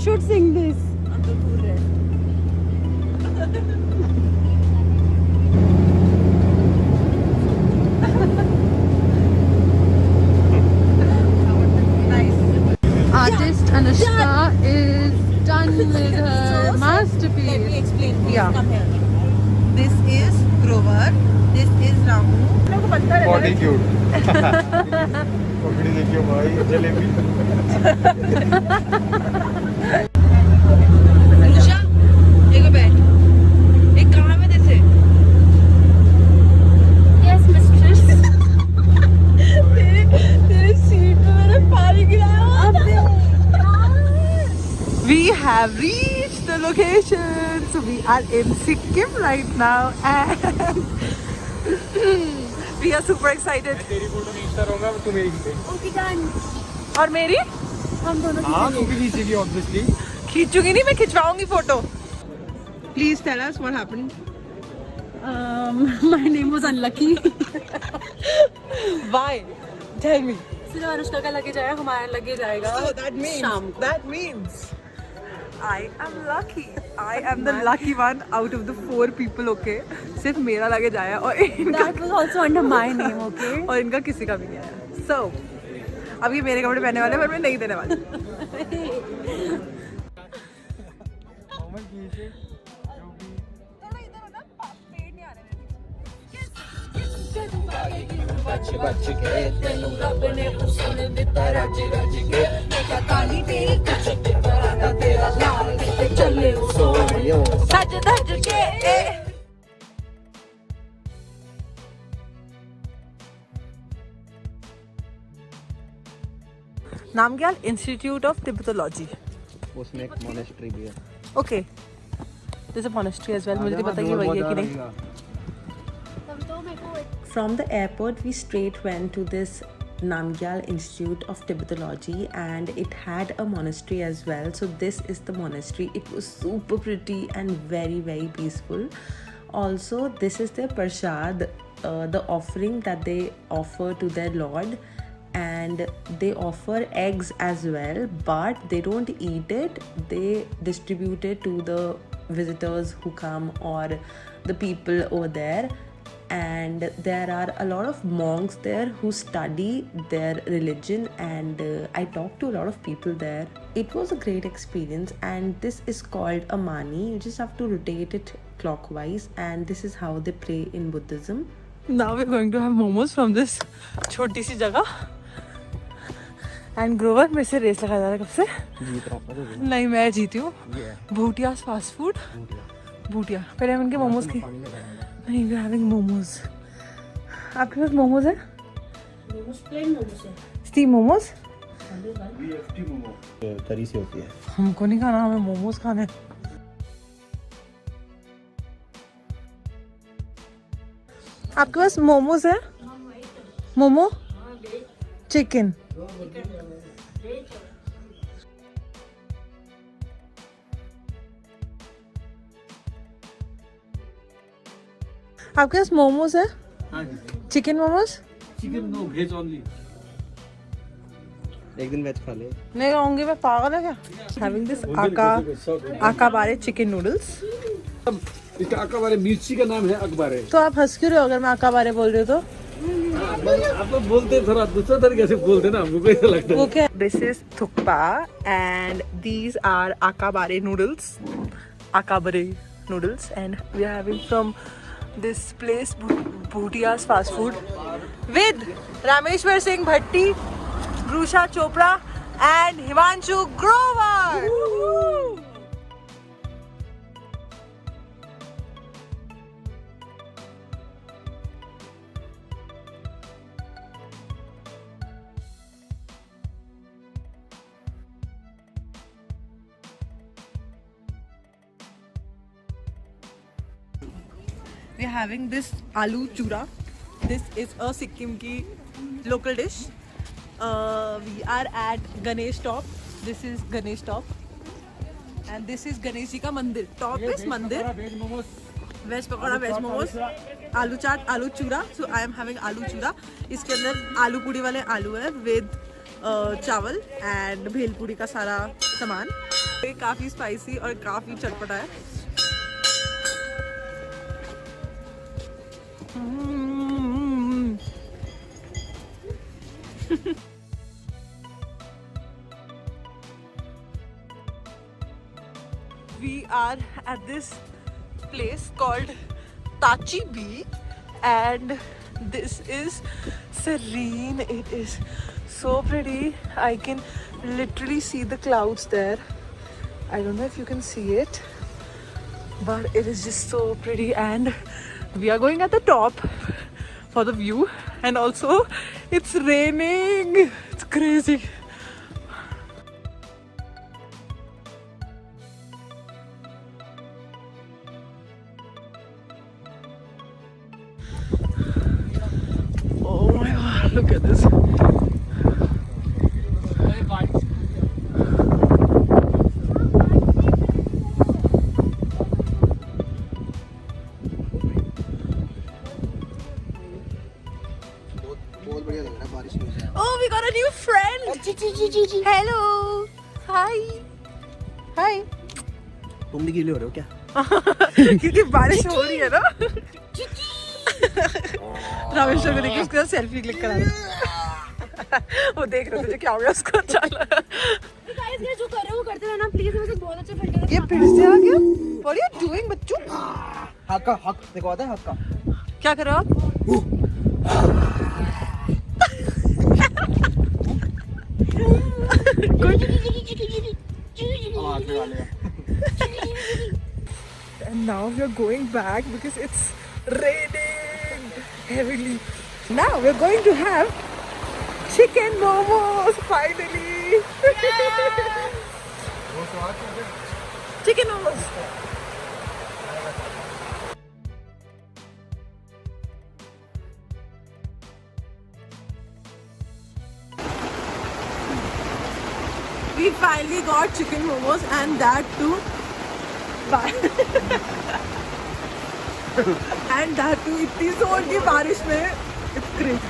should sing this. Artist Anushka is done with her masterpiece. Let me explain. Yeah. Come here. This is Grover. This is Ramu. Body cute पकड़ी देखियो भाई जलेबी अनुषा, एक बैठ। एक कहाँ में जैसे? Yes, mistress. तेरे सीट पे मैंने पानी गिराया। We have reached the location. So we are in Sikkim right now and we are super excited. तेरी फोटो खींचता रहूंगा तू मेरी खींचेगी Okay, done. और मेरी? हम दोनों हाँ तू भी खींचेगी ऑब्वियसली खींचूंगी नहीं, मैं खिंचवाऊंगी photo. Please tell us what happened. My name was unlucky. Why? Tell me. सिर्फ अनुष्का का लगेज आया, हमारा लगेज आएगा. So that means I am lucky. I am the lucky one out of the 4 people. Okay. सिर्फ मेरा luggage आया और इनका. That was also under my name. Okay. और इनका किसी का भी नहीं आया. So अब ये मेरे कपड़े पहनने वाले हैं पर मैं नहीं देने वाली. बच बच के तेनू रब ने हुस्न दिता रज रज के मैं काली तेरी कुछ तेरा तेरा लाल ते चले सोनियो सज धज के. Namgyal institute of Tibetology. उसमें एक मोनेस्ट्री भी है okay, this a monastery as well. मुझे नहीं पता कि वही है कि नहीं. From the airport, we straight went to this Namgyal Institute of Tibettology and it had a monastery as well. So this is the monastery. It was super pretty and very, very peaceful. Also, this is their prasad, the offering that they offer to their Lord. And they offer eggs as well, but they don't eat it. They distribute it to the visitors who come or the people over there. And there are a lot of monks there who study their religion and I talked to a lot of people there. It was a great experience and this is called a mani. You just have to rotate it clockwise and this is how they pray in Buddhism. Now we're going to have momos from this छोटी सी जगह. And Grover मेरे से race लगा जा रहा है कब से. जीत रहा था नहीं, मैं जीती हूँ. भूटियाज फास्ट फूड. भूटिया पहले हम इनके मोमोज की. नहीं, वी आर हैविंग मोमोज. आपके पास मोमोज है? प्लेन मोमोज है. स्टीम मोमोज. बीएफटी मोमो तरी से होती है. हमको नहीं खाना, हमें मोमोज खाने. आपके पास मोमोज है? मोमो चिकन. आपके पास मोमोज है? Chicken momos. Chicken no, veg only. एक दिन वेज खा ले. नहीं खाऊंगी मैं, पागल है क्या? हैविंग दिस आका बारे चिकन नूडल्स. इसका अकाबारे मिर्ची का नाम है अकबारे. तो आप हंस क्यों रहे हो अगर मैं आका बारे बोल रही हूँ तो? आप लोग बोलते थोड़ा दूसरा तरीके से बोलते ना, हमको ऐसा लगता है. Okay, this is thukpa and these are akabare noodles. Akabare noodles and we are having from this place Bhutia's fast food with Rameshwar Singh Bhatti, Grusha Chopra and Himanshu Grover. We are having this aloo chura. This is a Sikkim ki local dish. We are at Ganesh Top. This is Ganesh Top. And this is Ganesh ji ka mandir. Top is mandir. Veg pakoda, veg momos, aloo chaat, aloo chura. So I am having aloo chura. इसके अंदर आलू पूड़ी वाले आलू है with चावल and bhelpuri का सारा सामान। ये काफ़ी स्पाइसी और काफ़ी चटपटा है। We are at this place called Tachi Bee and this is serene. It is so pretty. I can literally see the clouds there. I don't know if you can see it, but it is just so pretty and we are going at the top for the view, and also it's raining. It's crazy. Oh my god, look at this. Oh, we got a new friend. Hello. Hi. Hi. तुम भी गीले हो रहे हो क्या? क्योंकि बारिश हो रही है ना। रामेश्वर को देखिए, उसके साथ सेल्फी क्लिक करा रहे। वो देख रहे थे क्या हो गया उसको। चल जो कर रहे हो वो करते रहना प्लीज, मुझे बहुत अच्छा फिल्टर। ये फिर से आ गया। What are you doing बच्चों? हक देखो आता है हक का। क्या कर रहे हो आप? And now we are going back because it's raining heavily. Now we're going to have chicken momos finally. Chicken momos. We finally got chicken momos and that too. And that too इतनी जोर की बारिश में. It's crazy.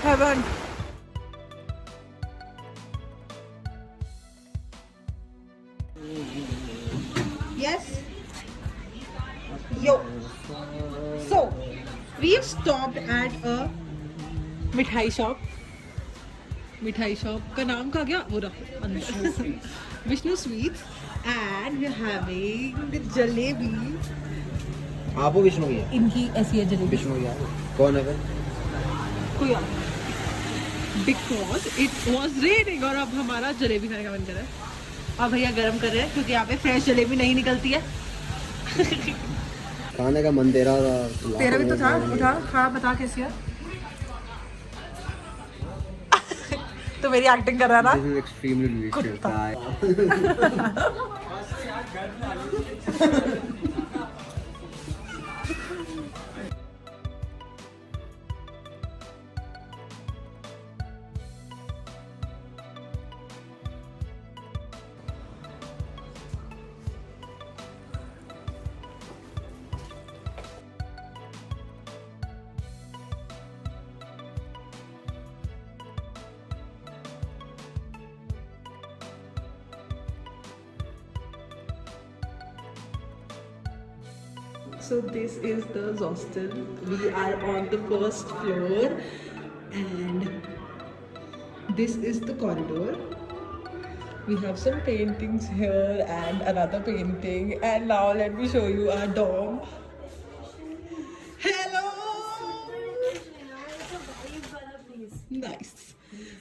Heaven. Yes. Yo. So we've stopped at a mithai shop. मिठाई shop का नाम क्या गया वो रहा अंदर। Vishnu sweets and we are having jalebi. आप वो विष्णु भैया? इनकी ऐसी है जलेबी। विष्णु भैया कौन है फिर? कोई और। बिकॉज इट वॉज रेनिंग और अब हमारा जलेबी खाने का मन कर रहा है। और भैया गर्म कर रहे हैं क्योंकि यहाँ पे फ्रेश जलेबी नहीं निकलती है। खाने का मन तेरा था। तेरा भी तो था। उठा खा, बता कैसी है। तो मेरी एक्टिंग कर रहा है ना। This is extremely delicious. So this is the hostel. We are on the first floor and this is the corridor. We have some paintings here and another painting, and now let me show you our dorm. Hello! Nice.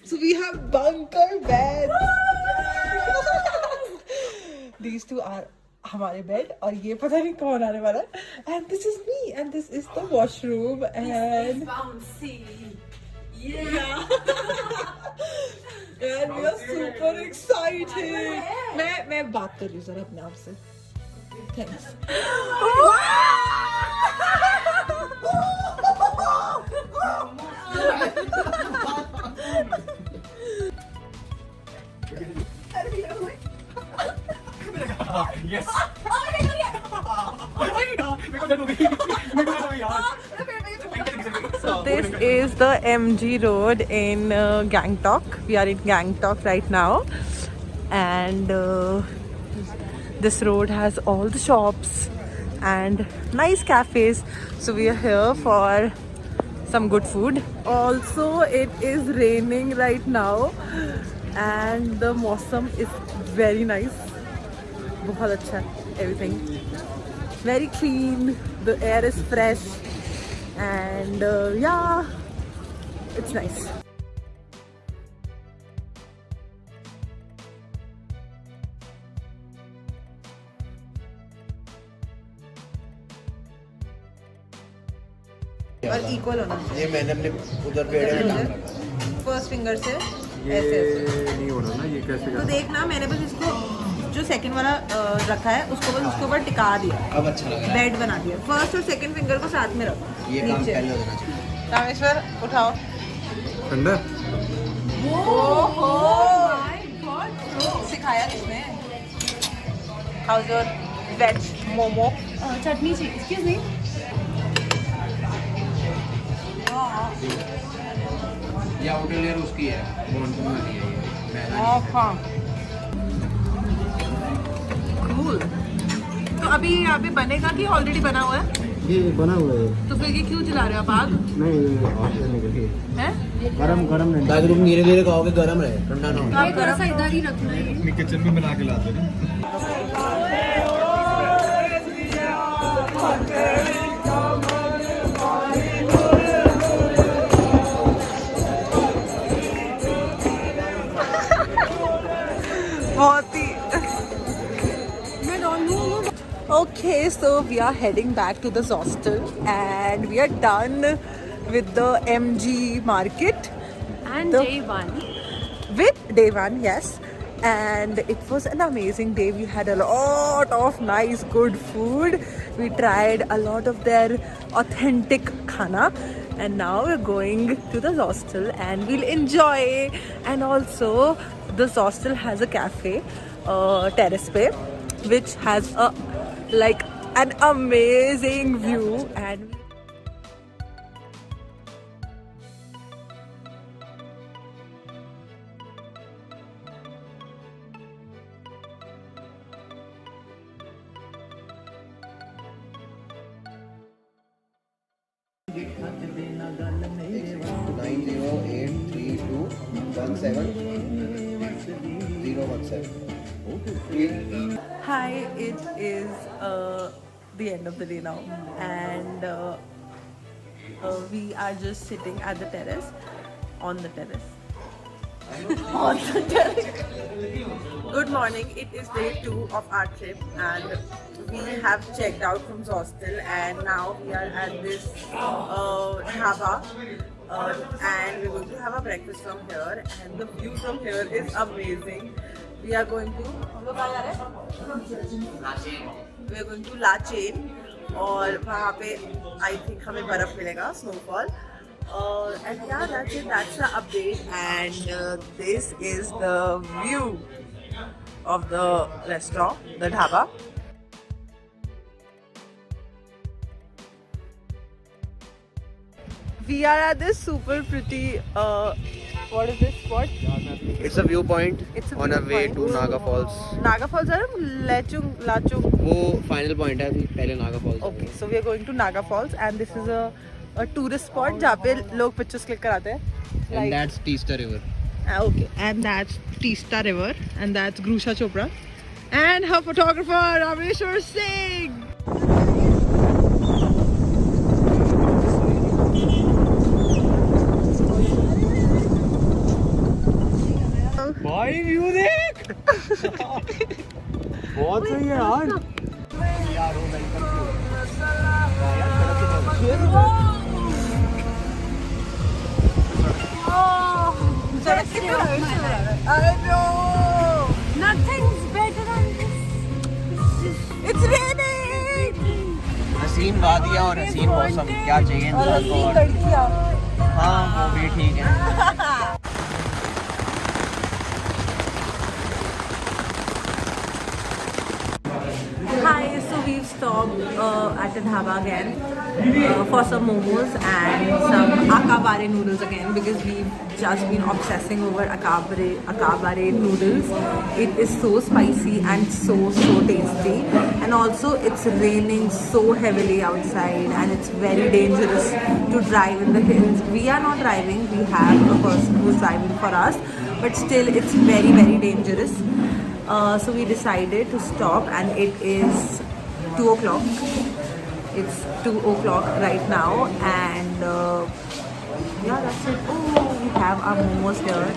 So we have bunker beds. These two are हमारे bed और ये पता नहीं कौन आने वाला है। And this is me and this is the washroom and and we are super excited. मैं बात कर रही हूँ जरा अपने आप से। Thanks. Yes. is the MG Road in Gangtok. We are in Gangtok right now, and this road has all the shops and nice cafes. So we are here for some good food. Also, it is raining right now, and the मौसम is very nice. बहुत अच्छा है, everything very clean. The air is fresh, and yeah, it's nice. और equal होना ये मैंने अपने उधर पेड़ में टांग रखा फर्स्ट फिंगर से ये ऐसे नहीं हो रहा ना, ये कैसे तो देखना, मैंने बस इसको जो सेकंड वाला रखा है उसको बस उसके ऊपर टिका दिया, अब अच्छा लग रहा बेड बना दिया। फर्स्ट और सेकंड फिंगर को साथ में रखो है ये काम नीचे। पहले हो जाना चाहिए रामेश्वर उठाओ। ठंडा ओहो सिखाया किसने? How's your veg momo? चटनी चाहिए, एक्सक्यूज मी। ये आउटर लेयर उसकी है, मॉन्टून वाली है ये मैंने हाँ कूल। तो अभी यहाँ पे बनेगा कि ऑलरेडी बना हुआ है? ये बना हुआ है। तो फिर ये क्यों जला रहे हो आप आग? नहीं हैं? गरम गरम नहीं, ताकि तुम धीरे धीरे खाओगे, गरम रहे, ठंडा ना हो। ये थोड़ा सा इधर ही रखना है। अपनी किचन में बना के लाते हैं। बहुत ही Okay, so we are heading back to this hostel, and we are done with the MG market. And The- day one. With day one, yes. And it was an amazing day. We had a lot of nice, good food. We tried a lot of their authentic khana. And now we're going to the hostel and we'll enjoy. And also, this hostel has a cafe, terrace pe, which has a like an amazing view. And hi, it is the end of the day now, and we are just sitting at the terrace, on the terrace. On the terrace. Good morning. It is day 2 of our trip, and we have checked out from the hostel, and now we are at this dhaba, and we're going to have a breakfast from here, and the view from here is amazing. We are going to Lachen, और वहाँ पे I think हमें बर्फ मिलेगा, snowfall. And yeah, that's it. That's the update, and this is the view of the restaurant, the dhaba. We are at this super pretty. What is this spot? It's a viewpoint It's a on our way viewpoint. to Naga Falls. Naga Falls or Lachung? वो final point है अभी, पहले Naga Falls. Okay, so we are going to Naga Falls, and this is a tourist spot जहाँ पे लोग pictures click कराते हैं. And that's Teesta River. Okay, and that's Teesta River, and that's Grusha Chopra, and her photographer Rameshwar Singh. भाई view देख बहुत सही है यार। I know. Nothing's better than this. It's raining. हसीन वादियाँ और हसीन मौसम, क्या चाहिए और इंसान को? हसीन और लड़कियाँ. हाँ वो भी ठीक है. Hi, so we we've stopped at a dhaba again for some momos and some akabare noodles again because we've just been obsessing over akabare noodles. It is so spicy and so tasty, and also it's raining so heavily outside and it's very dangerous to drive in the hills. We are not driving, we have a person who's driving for us, but still it's very dangerous. So we decided to stop and it is 2 o'clock. It's 2 o'clock right now and yeah, that's it. Oh, we have our momos here.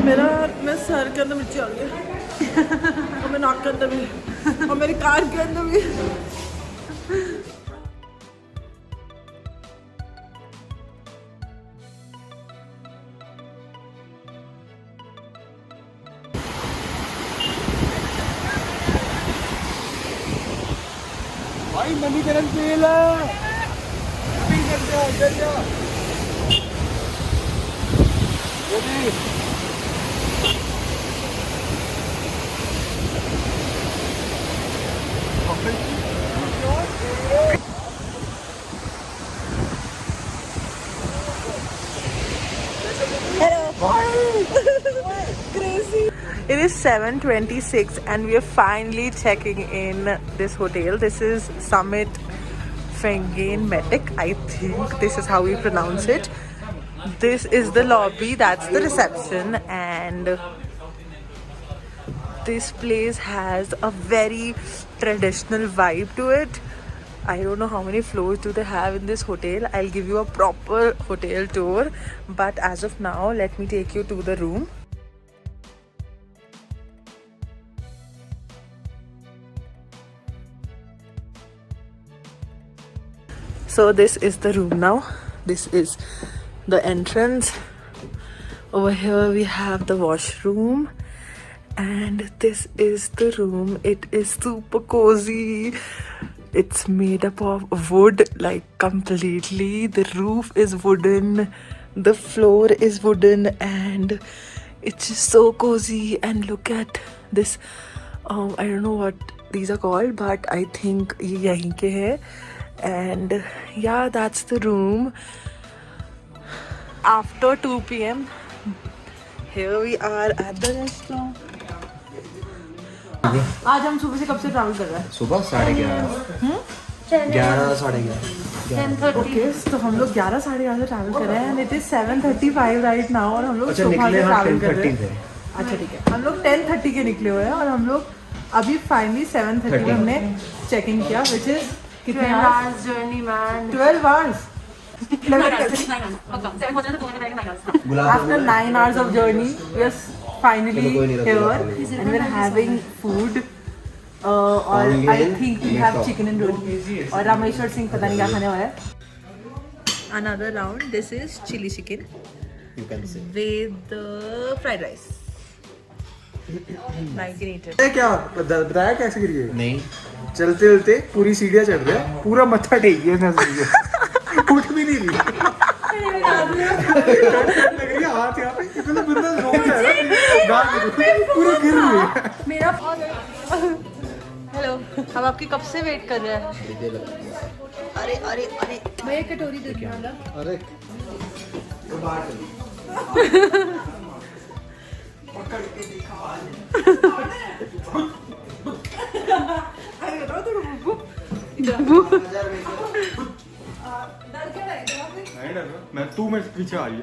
मेरा sir के अंदर मिर्ची आ गई और मैं नाक के अंदर भी और मेरी कार के अंदर भी. भाई नवीकरण तेल अभी कर जा Crazy. It is 7:26 and we are finally checking in this hotel. This is Summit Fengen Metic. I think this is how we pronounce it. This is the lobby, that's the reception, and this place has a very traditional vibe to it. I don't know how many floors do they have in this hotel. I'll give you a proper hotel tour, but as of now, let me take you to the room. So this is the room now. This is the entrance. Over here we have the washroom. And this is the room. It is super cozy. It's made up of wood, like completely. The roof is wooden. The floor is wooden. And it's just so cozy. And look at this. I don't know what these are called, but I think ye yahin ke hai. And yeah, that's the room. After 2 p.m. here we are at the restaurant. आज हम सुबह से कब से travel कर रहे हैं? सुबह 11:30 11:30 ओके, तो हम लोग 11 साढ़े 11 से ट्रैवल कर रहे हैं. And it is 7:35 right now और हम लोग सुबह से ट्रैवल कर रहे हैं. अच्छा ठीक है, हम लोग 10:30 के निकले हुए हैं और हम लोग अभी फाइनली 7:30 में हमने चेक इन किया, विच इज कितने hours journey man? 12 hours. After 9 hours of journey, we are finally here and we are having food. Or I think we have chicken and roti. और रामेश्वर सिंह पता नहीं क्या खाने वाला है. Another round. This is chili chicken. You can say. With fried rice. 1980. क्या बताया कैसे करिए? नहीं चलते चलते पूरी सीढ़ियाँ चढ़ गया, पूरा मत्था टेक गया उठ भी नहीं रही. लग रही है हाथ यहाँ पे इतना बंदा रो रहा है, पूरा गिर रही है. मेरा हेलो, हम आपकी कब से वेट कर रहे हैं. अरे अरे अरे भैया कटोरी दे दो. अरे मैं तू मेरे पीछे आ रही है.